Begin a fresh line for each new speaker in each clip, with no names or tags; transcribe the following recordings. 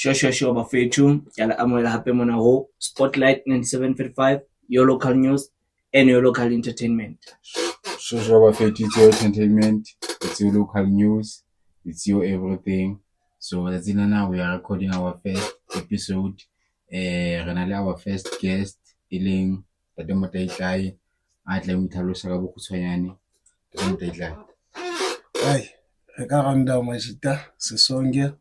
Sure bafethu ke la amohela hape mona ho Spotlight 97.5, your local news and your local entertainment.
Sure bafethu, it's your entertainment, it's your local news, it's your everything. So that's now we are recording our first episode. Renale our first guest iling Tate Motaitlai a tla mo tlhalosa ka bokgutshwanyane. Tate Motaitlai.
Hai, re ka randa Majita Sesonge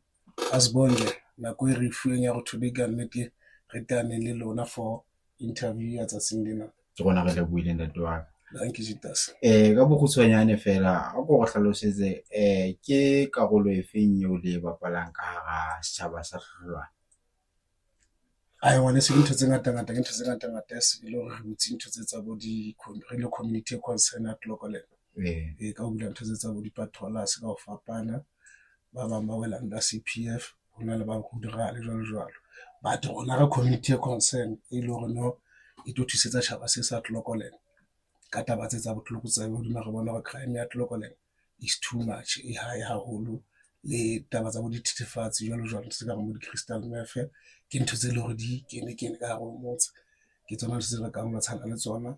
Asbonge nako e re fueng ya go thubeka nnete re tane le lona for interview ya tsatsing lena.
Ke gona re buile ntate wa ka.
Thank you Jitas.
Ka bokgutshwanyane fela a go hlalosetse ke karolo e feng eo le bapalang ka hara setjhaba sa Hlolwane.
Ai wana se ntho tse ngata se le gore re butse ntho tse tsa bo di community concern at local level. Ka o bula ntho tse tsa bo di patrollers ka go fapana ba ba mawela nda CPF hona le ba go dira le jwalo but rona ga community concern e le gore no e tlo thusetsa tšhaba se sa local ka taba tse tsa botlhoko tsa bo di re bona go crime at local is too much e high haholo le taba tsa bo di thitefatsi jwalo tse ka mo di crystal meth ke ntho tse le gore di kene ka go motse ke tsona tse re ka mo tshana le tsona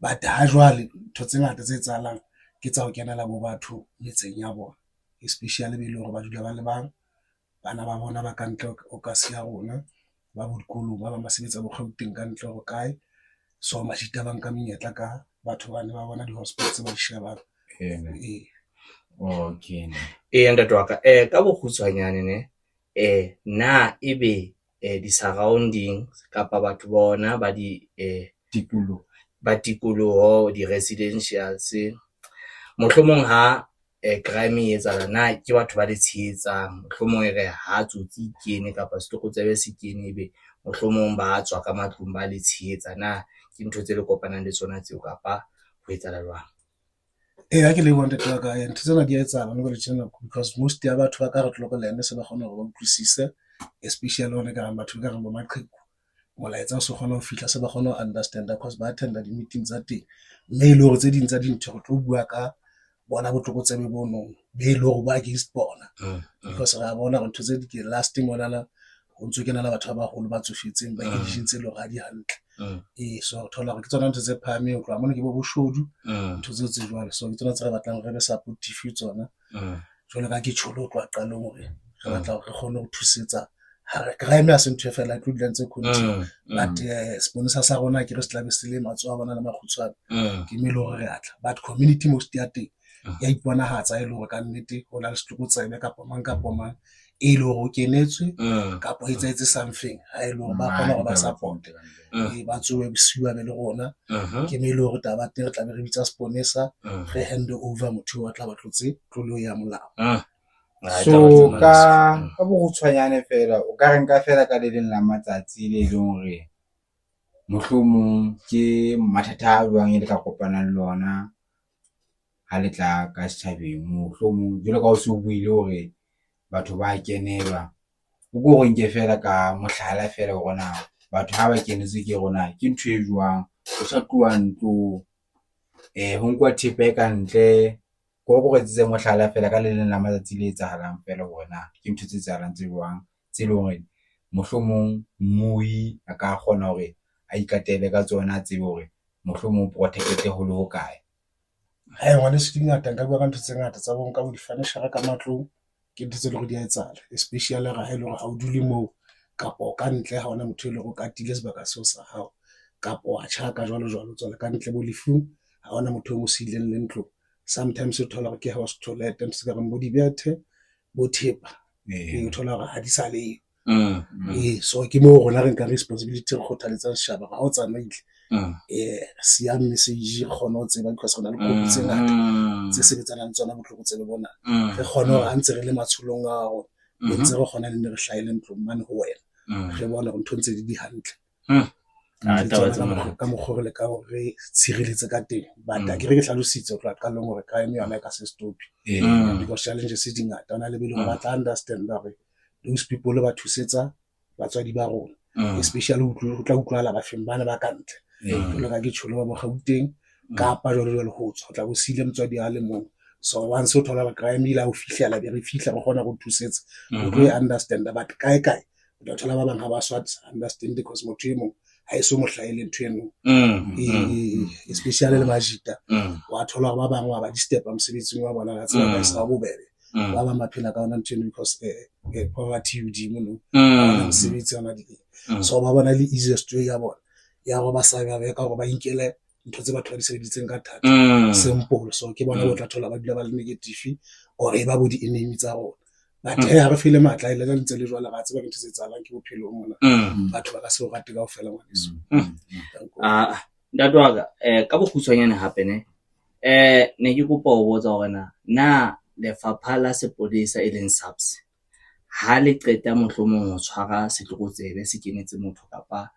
but ha jwale ntho tse ngata tse tsalang ke tsa go kenela bo batho metseng ya bona especially be ile gore ba dula ba le bana ba bona ba ka ntle o ka se ya rona ba bo dikolo ba sebetsa bo Gauteng ka ntle go kae so Majita ba nka menyetla ka batho ba ne ba bona di hospitals ba di sheba.
Okay.
Ntate wa ka ka bokgutshwanyane ne na ebe di surrounding kapa batho bona ba di tikoloho di residentials mohlomong ha crime e etsala na ke batho ba le tshehetsang mohlomong re ha tsotsi kene kapa setlokotsebe se kene ebe mohlomong ba tswa ka matlong ba le tshehetsa na ke ntho tse le kopanang le tsona tseo kapa ho etsala jwang?
Ha ke le bona twa ka ntho tsena di etsala no le tsena because most ya batho ba ka re local land se ba gona go utlwisisa especially one ka batho ka re bo maqheku molaetsa o se gona go fitla se ba gona go understand because ba attend di meetings tsa teng mme ile go tse ding tsa dintho go tlo bua ka bona botlokotsebe bono be ile go ba against bona because ra bona ntho tse di ke lasting mona la go ntse ke na la batho ba bagolo ba tsofetseng ba conditions le ga di hantle so thola ke tsona ntse tse phame o tloa mona ke bo boshodu ntho tse jwalo so ke tsona tse re batlang re be supportive tsona jwale ka ke tsholo tloa qalong hore re batla re kgone go thusetsa ha re crime a se ntho fela ke dula ntse continue but sponsor sa rona ke re se tlabe se le matsoa bona le makhutswana ke melo re atla but community most ya teng ya iponahatsa e le gore ka nnete go la le setlokotsebe kapa mang e le gore o kenetswe kapa e tsaetse something ha e le gore ba kgona go ba support ba tsoe bosiwa be le gona ke me ile gore taba teng re tla be re bitsa sponesa re hand over motho wa tla ba tlotse tlolo ya molao.
So ka bokgutshwanyane fela o ka renka fela ka le leng la matsatsi le leng hore mohlomong ke mathata a jwang e le ka kopanang le ona ha le tla ka setjhabeng mohlomong jwalo ka o se o buile hore batho ba kenelwa o go nke fela ka mohlala fela gona batho ha ba kenetswe ke rona ke ntho e jwang o sa tluwa ntlo ho nkwa thepa e ka ntle go tse mohlala fela ka le leng la matsatsi le etsahalang fela gona ke ntho tse tsalang tse jwang tse le hore mohlomong mmui a ka kgona hore a ikatele ka tsona tsebe hore mohlomong protect ho le ho kae.
Ha ngwana se di ngata nka bua ka ntho tse ngata tsa bo nka bo di furniture ka matlong ke ntho tse le go di etsala especially ga e le gore ha o dule mo kapo ka ntle ha ona motho e le go katile sebaka seo sa hao kapo a tjhaka jwalo tswela ka ntle bo lefung ha ona motho o mo sileng le ntlo sometimes o thola ke house toilet se ka bo di bethe bo thepa o thola gore ha di sa le so ke mo rona re nka responsibility re kgothaletsa setjhaba ga o tsamaile siya message kgona ho tseba because rena le kopi tse ngata tse sebetsanang tsona botlhoko tsebe bona re kgona ho ntse re le matsholong a go ntse re kgona le re hlahile ntlo mane ho wena re bona ntho ntse di hantle ka mogore le ka re tshireletse ka teng but ke re ke hlalositse tloa qalong hore crime yona e ka se stop because challenges di ngata ona le bele go batla understand hore those people ba thusetsa batswadi ba rona especially go tla utlwala ba feng bana ba ka ntle le ka ke tsholo ba bo Gauteng kapa jalo ho tswa tla go sile motswadi a le mong so once o thola ba crime ila o fihlela be re fihla go gona go thusetsa o tlo understand but kae o tla thola ba bang ha ba swat understand because motho e mong ha e so mo hlahile ntho eno especially le majita wa thola hore ba bang wa ba di step mosebetsing wa bona ga tseba ka isa bobebe ba ba maphela ka ona ntho eno because poverty hodimo no ba mosebetsi ona di so ba bona le easiest way ya bona ya go ba sa ba ka go ba inkele ntho tse batho ba di sebeditseng ka thata simple so ke bona bo tla thola ba dula ba le negative or e ba bo di enemy tsa rona but ha re file matla ile ka ntse le jwala ga tseba ke ntse tse tsalang ke bophelo mona batho ba ka se o rate ka ofela ngwaneso
ntatwa ka bokhutswanyane hape ne ke kopa ho botsa hore na lefapha la sepolesa e leng SAPS ha le qeta mohlomong ho tshwara setlokotsebe se kenetse motho kapa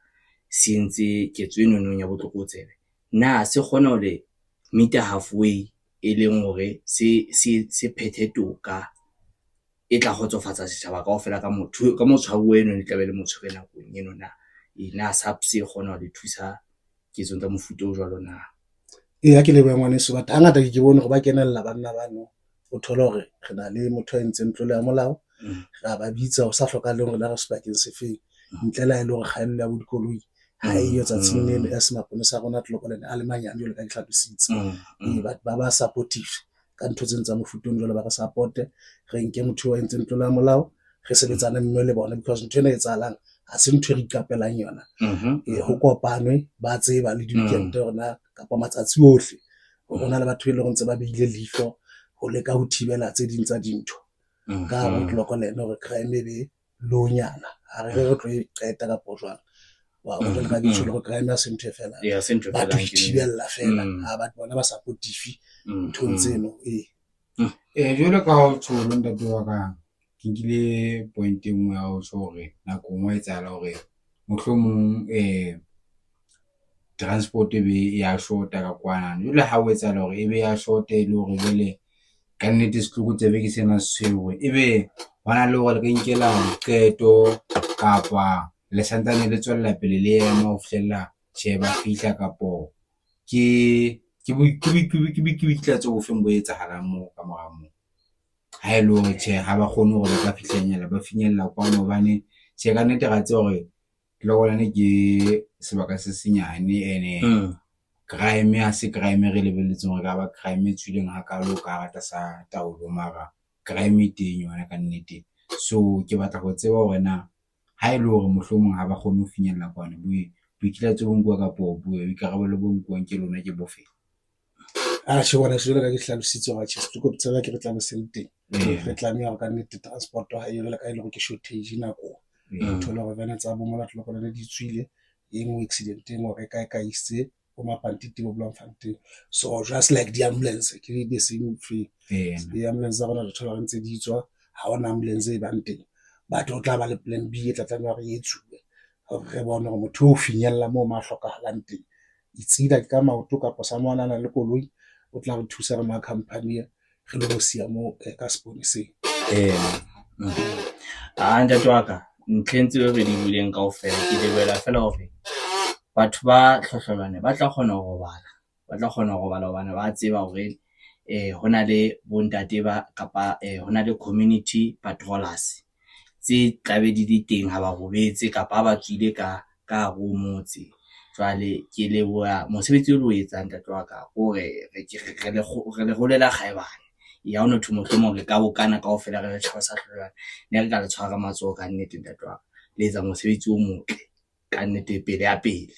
se entse ketso eno ya botlokotsebe na se kgona ho le meet halfway e leng hore se phethe toka e tla khotsofatsa setjhaba kaofela ka motshwaro eno le tlabe le motho ena nakong eno na SAPS e kgona ho le thusa ketso tsa mofuta o jwalo na
ha ke le ba ngwaneso ba hangata ke bone hore ba kenella banna bano o thola hore re na le motho a entseng tlolo ya molao ra ba bitsa o sa hloka le hore la re sebakeng se feng ntle la ile hore kgaello ya dikoloi ha e etsa tsinene ya semapone sa rona tlokolene a le manyane jole ka ditlhapisitse ba ba supportive ka ntho tse ntsa mofutong jole ba re supporte re nke motho wa entseng tlolo ya molao re sebetsana mme le bona because ntho ena e tsalang ha se ntho re ikapelang yona ho kopanwe ba tseba le di-weekend rona kapa matsatsi ohle ho na le batho e leng ntse ba beile leihlo ho leka ho thibela tse ding tsa dintho ka ho tlokolene hore crime e be lonyana ha re tlo e qeta ka jwang wa o jwale ka ditšho le go crime ya sentho fela ba thibela fela ha batho bona ba supportive ntho tseno
jwale ka ho tsolo ntate wa ka ke nkile point engwe ya ho hore nako ngwe etsala hore mohlomong transport e be ya shota ka kwana jwale ha o etsala hore e be ya shota le hore jwale ka nnete setlokotsebe ke sena seshweu ebe hona le hore le ka inkela qeto kapa le santsane le tswella pele le ema ho fihlella ba fihla kapo ke boikitlatso bo feng bo etsahalang moo ka mora moo ha e le hore ha ba kgone hore ba ka fihlanyela ba finyella kwano hobane ka nnete ra tse hore tlokolane ke sebaka se senyane ene crime ha se crime re lebelletseng hore ka ba crime e tswileng hakalo ka rata sa taolo mara crime teng yona ka nnete so ke batla go tseba hore na ha e le hore mohlomong ha ba kgone ho finyella kwana boikilatso bo nkuwa kapo boikarabelo bo nkuwang ke lona ke bofeng
she bona se ka ke hlalositse hore setlokotsebe ke re tla se le teng re tlameha ka nnete transport ha e le ka ile go ke shortage nako thola hore bana tsa bo mola tlokolane di tswile eng accident eng hore ka itse o mapantiti bo Bloemfontein so just like the ambulance ke the same thing the ambulance za rona re thola ntse di tswa ha ona ambulance e bang teng but o tla ba le plan B e tla tlameha re etsuwe re bona hore motho o finyella moo ma hlokahalang teng itsida ka maoto kapa sa mona na le koloi o tla re thusa re ma company re lo sia mo ka sponiseng
ntate wa ka ntlhentse re di buleng kaofela ke lebela fela hore batho ba hlohlolwane ba tla kgona ho robala hobane ba tseba hore hona le bontate ba kapa hona le community patrollers tse tlabe di teng ha ba robetse kapa ba tswile ka ho motse jwale ke leboha mosebetsi o lo etsang ntate wa ka hore re le rolela kgaebane ya ona thumo mohlomong re ka bokana kaofela re le tshaba sa hlollwana ne re ka le tshwara matsoho ka nnete ntate wa le etsa mosebetsi o motle ka nnete pele ya pele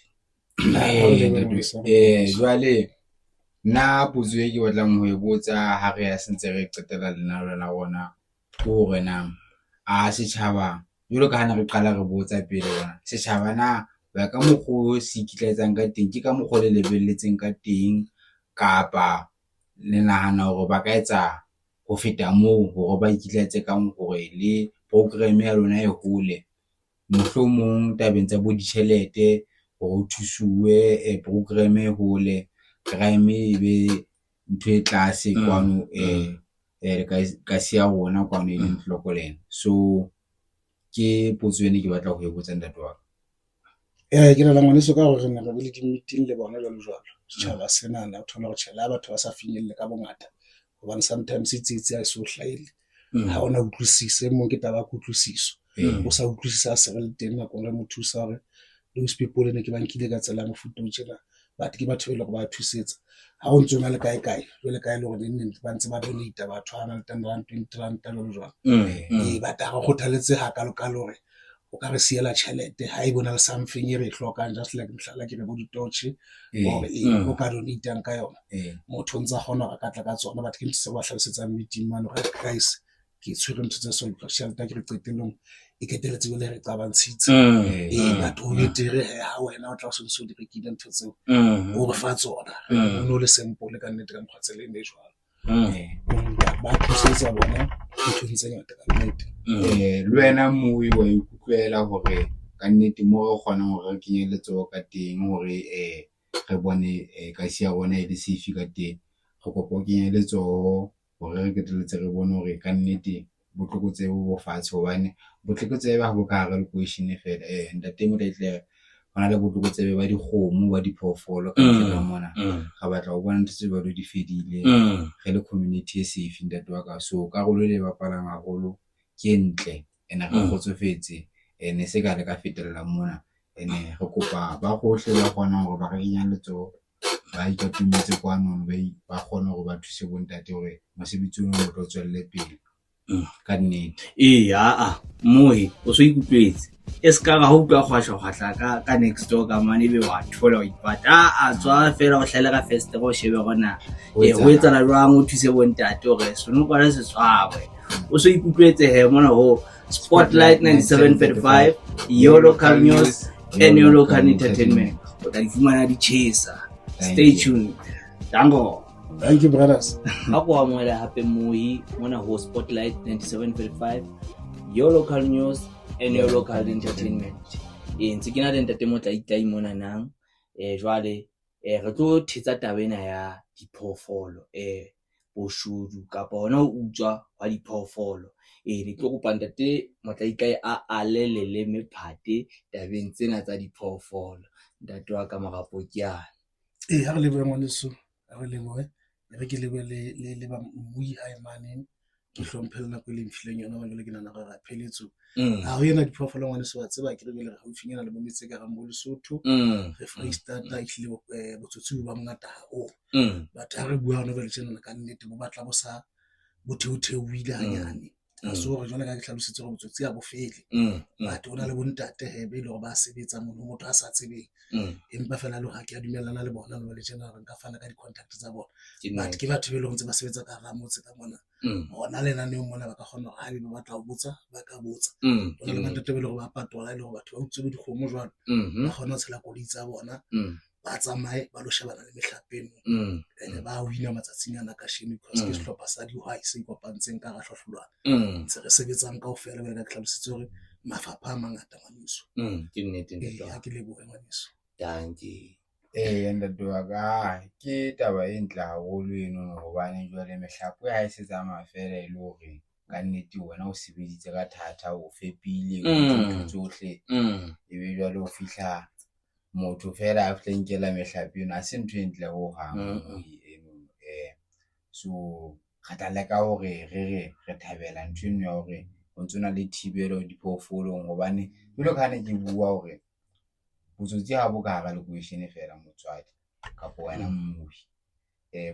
jwale nna potso e ke batlang ho e botsa ha re ya sentse re qetela lenaneo la rona ke hore na a setjhaba jwalo ka hana re qala re botsa pele bona setjhaba na ba ka mokgo se kitlaetsang ka teng ke ka mokgo le lebelletseng ka teng kapa le nahana hore ba ka etsa ho feta moo hore ba ikitlaetse ka hore le program ya lona e hole mohlomong tabeng tsa bo ditjhelete ho thusuwe program e hole crime e be ntho e tlase kwano ka sia rona kwano e leng tlokolene so ke potso ene ke batla ho e botsa ntate wa
ke la ngwaneso ka hore re ne re le di-meeting le bona jwalo setjhaba sena na o thola hore tjhela batho ba sa finyelle ka bongata hobane sometimes itsitse a se o hlahile ha ona utlwisise mo ke taba kutlwisiso o sa utlwisisa a se re le teng nakong le mo thusa hore those people ne ke ba nkile ka tsela mofuta o tjena but ke batho ba ile go ba thusetsa ha o ntse o na le kae jwale kae le gore nne ba ntse ba donate batho ha na le 10 rand 20 rand lo jwang but ga go kgothaletse ha kalo hore o ka re siela tšhelete ha e bona le something e re hlokang just like mhlala ke re bo ditotšhe or o ka donate ka yona motho ntse a kgona go ka tla ka tsona but ke ntse ba hlalosetsa meeting man re guys ke tshwere ntse tse so shelter ke re qetelong e keteletse go le re qabantshitse but o betere ha wena o tla so di rekile ntho tseo o re fa tsona o no le simple ka nnete ka mokgwatsele ne jwalo ba thusetsa bona ntho ntse ngata ka nnete
le wena Mui wa ikutlwela hore ka nnete mo re kgona hore re kenye letsoho ka teng hore re bone ka sia bona e le safe ka teng go kopa kenye letsoho hore re keteletse re bone hore ka nnete botlokotse bo fatshe hobane botlokotse ba bo ka re le question fela ntate mo tletle bona le botlokotse ba dikgomo ba diphoofolo ka tsela mona ga batla go bona ntse tse ba di fedile ge le community e safe ntate wa ka so ka go le bapalang haholo ke ntle ena ga go tsofetse ene se ka le ka fetella mona ene re kopa ba gohle ba kgona hore ba kenya letso ba ikatumetse kwano ba kgona hore ba thuse bontate hore mosebetsi o mo tlo tswelle pele ka nnete
Mui o so ikutlwetse e ska ga ho utlwa kgwahla ka next door ka mane be wa thola o ipata tswa fela go hlela ka first go shebe gona ho etsana jwang o thuse bontate hore sono kwa se tswawe o so ikutlwetse he mona ho Spotlight 97.5 your local news and your local entertainment o tla ifumana di chesa stay tuned dango.
Thank you, brothers.
Ako amoela hape Mui mona ho Spotlight 97.5 your local news and your local entertainment. Ntse ke na le ntate mo tla mona nang jwale re tlo thetsa tabena ya diphoofolo boshudu kapa hona o utswa wa diphoofolo re tlo kopa ntate motlaikae a alelele mephate tabeng tsena tsa diphoofolo ntate wa ka marapo ke yana
ha re lebohe ngwaneso re lebohe re ke le ba Mui ha emaneng ke hlomphela nako le mfileng yona ba ke nana ga pheletso ha ho yena diphoofolo ngwaneso wa tseba ke re le ga o finyana le bomitse ka rambo Lesotho re Freestata itlile botsotsi ba mongata o batho ha re bua hona le tsena ka nnete bo batla bo sa botheotheoile hanyane so re jwale ka ke hlalositse go botsotsi ya bofele batho ona le bontate hebe le go ba sebetsa motho a sa tsebeng empa fela le ga ke a dumellana le bona le tsena re nka fana ka di-contact tsa bona but ke batho be le go ntse ba sebetsa ka ramotse ka mona gona le nane mona ba ka kgona go haebe ba batla go botsa ba ka botsa ona le bantate be le go ba patola le go batho ba utse bo dikgomo jwalo ba kgona go tshela koloi tsa bona ba tsamaye ba lo shebana le mehlapeng ene ba wina matsatsinyana ka sheno because ke sehlopha sa dihwai se ikopantseng ka gahlwahlolwana ntse re sebetsang kaofela be le ka tlhalositse gore mafapha a mangata ngwaneso
ke nnete
ha ke lebohe ngwaneso
danke
ntate wa ka ke taba e ntle haholo eno hobane jwale mehlapo ha e se tsamaya fela e le hore ka nnete wena o sebeditse ka thata o fepile o tsohle ebe jwale o fihla motho fela a flenkela mehlape eno a se ntho e ntle ho hang so ga leka hore re thabela ntho eno ya hore o ntsona le thibelo diphoofolong hobane jwalo ka ne ke bua hore botsotsi ha bo ka ga le question fela motswadi kapo wena Mui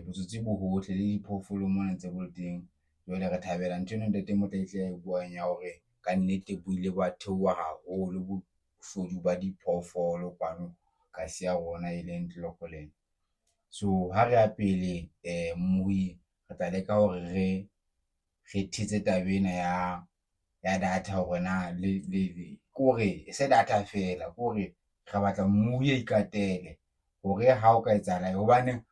botsotsi bo hotle le diphoofolo mona tse bo teng jwale re thabela ntho eno ntate mo tla e buang ya hore ka nnete bo ile ba theoha haholo boshodu ba diphoofolo kwano ka sia rona e leng tlokoleng so ha re a pele Mui re tla leka hore re thetse tabena ya data hore na le kore se data fela kore re batla Mui e ikatele hore ha o ka etsala hobane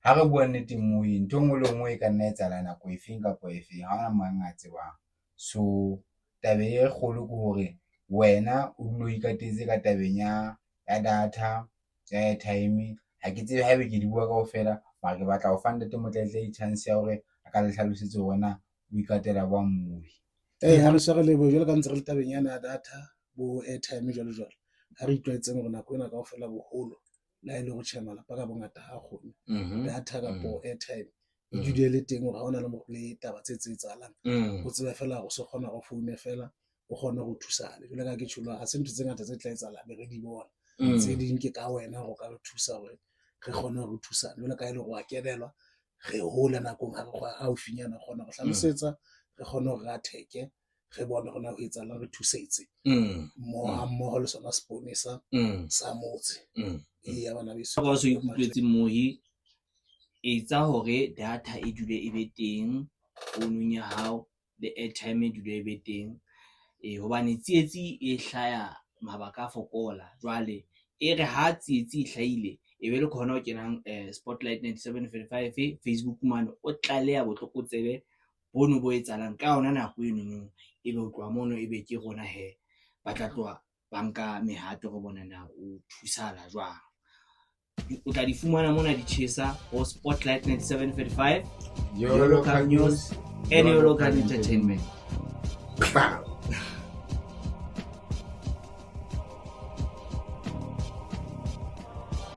ha re bua nnete Mui ntho ngwe le ngwe e ka nna etsala nako efeng kapa efeng ha ona mang a tsebang so tabe e kgolo ke hore wena o dilo ikatetse ka tabeng ya data ya airtime ha ke tsebe haebe ke di bua kaofela mara ke batla ho fanda temo tletle chance ya hore a ka le hlalosetse hona o ikatela ba Mui
ha re share lebo jwale ka ntse re le tabeng yana ya data bo airtime jwalo ha re itlwaetseng gore nako ena kaofela boholo la ile go tšhema lapa ka bongata ha kgone data kapo airtime e dule le teng gore ha ona le taba tse etsahalang o tseba fela go se kgona go foune fela o kgone go thusana jole ka ke tsholo a se ntho tse ngata tse tla etsala be re di bona tse ding ke ka wena go ka re thusa gore re kgone go thusana jole ka ile go a kenelwa re hole nakong ga re haufinyana kgona go hlalosetsa re kgone go ra theke re bone gona go etsala re thusetse mmogo le sona seponesa sa motse ya bana beso
go se ikutlwetse mohi etsa hore data e dule e be teng founung ya hao le airtime e dule e be teng hobane tsietsi e hlaya mabaka a fokola jwale e re ha tsietsi e hlahile e be le khona o kenang Spotlight 97.5 Facebook mane o tlaleya botlokotsebe bono bo etsalang ka ona nako eno e be o tloa mono e be ke rona he ba tla tloa banka mehato go bona na o thusala jwang o tla di fumana mona di tshesa ho Spotlight 97.5 your local news and your local entertainment.